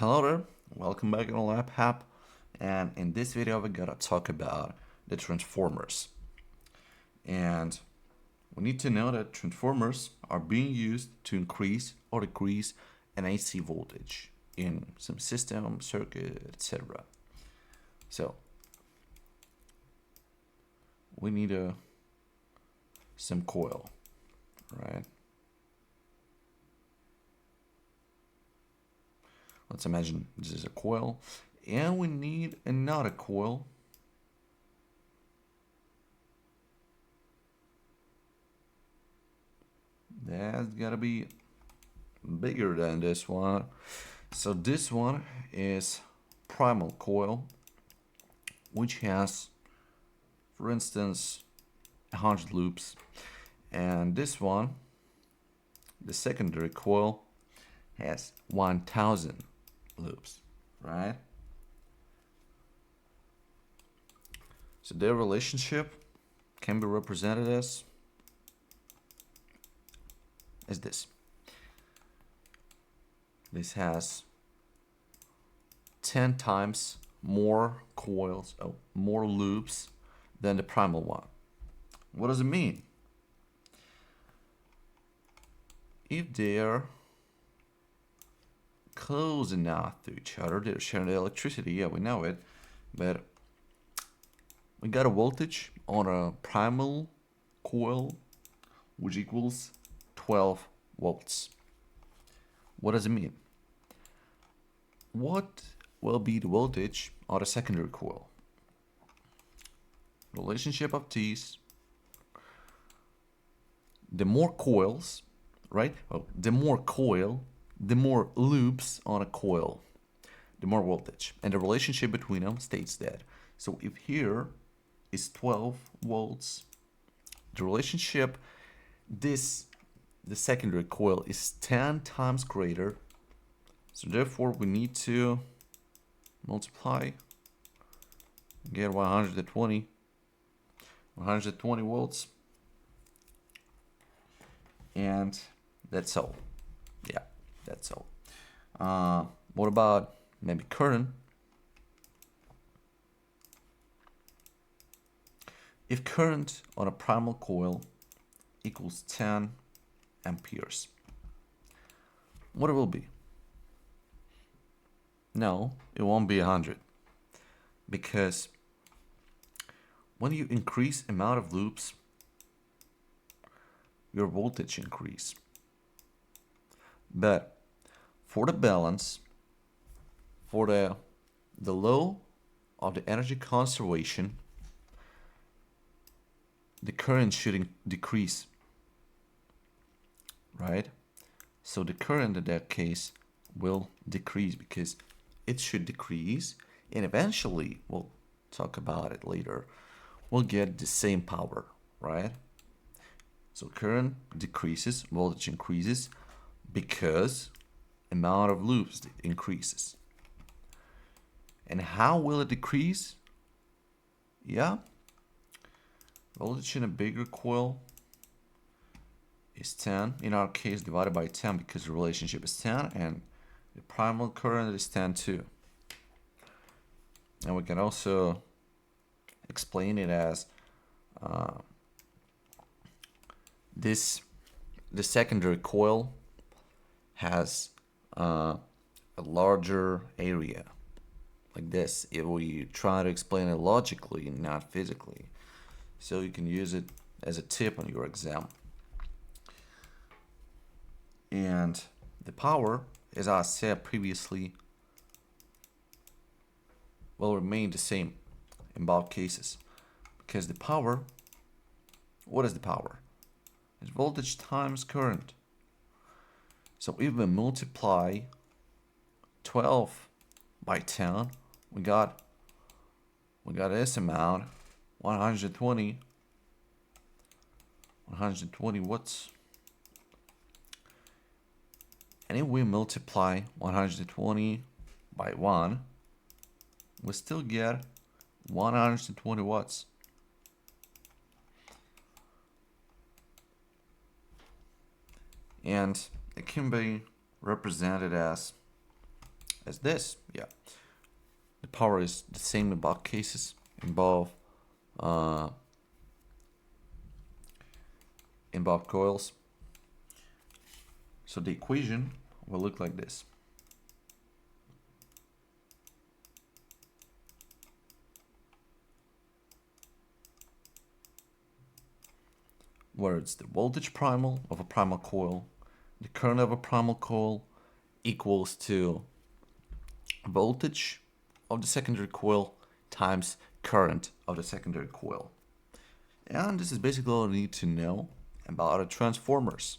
Hello there, welcome back on LabHub, and in this video we're gonna talk about the transformers. And we need to know that transformers are being used to increase or decrease an AC voltage in some system, circuit, etc. So we need some coil, right? Let's imagine this is a coil, and we need another coil. That's gotta be bigger than this one. So this one is primal coil, which has, for instance, 100 loops. And this one, the secondary coil, has 1000 loops, right? So their relationship can be represented as this. This has 10 times more coils, more loops than the primal one. What does it mean? If they're close enough to each other, they're sharing the electricity, yeah, we know it, but we got a voltage on a primal coil which equals 12 volts. What does it mean? What will be the voltage on a secondary coil? Relationship of these, the more coils, right? Well, the more coil, the more loops on a coil, the more voltage. And the relationship between them states that. So if here is 12 volts, the relationship, the secondary coil is 10 times greater. So therefore we need to multiply, get 120 volts. And that's all. Yeah, that's all. What about maybe current? If current on a primal coil equals 10 amperes, what it will be? No, it won't be 100, because when you increase amount of loops, your voltage increase. But for the balance, for the law of the energy conservation, the current should decrease, right? So the current in that case will decrease because it should decrease, and eventually, we'll talk about it later, we'll get the same power, right? So current decreases, voltage increases because amount of loops increases. And how will it decrease? Yeah, voltage in a bigger coil is 10, in our case divided by 10 because the relationship is 10, and the primal current is 10 too. And we can also explain it as the secondary coil has a larger area, like this, if we try to explain it logically, not physically. So you can use it as a tip on your exam. And the power, as I said previously, will remain the same in both cases, because the power, what is the power? It's voltage times current. So if we multiply 12 by 10, we got this amount, 120 watts. And if we multiply 120 by 1, we still get 120 watts. And it can be represented as as this. Yeah, the power is the same in both cases, in both coils. So the equation will look like this. Where it's the voltage primal of a primal coil, the current of a primal coil equals to voltage of the secondary coil times current of the secondary coil. And this is basically all you need to know about our transformers.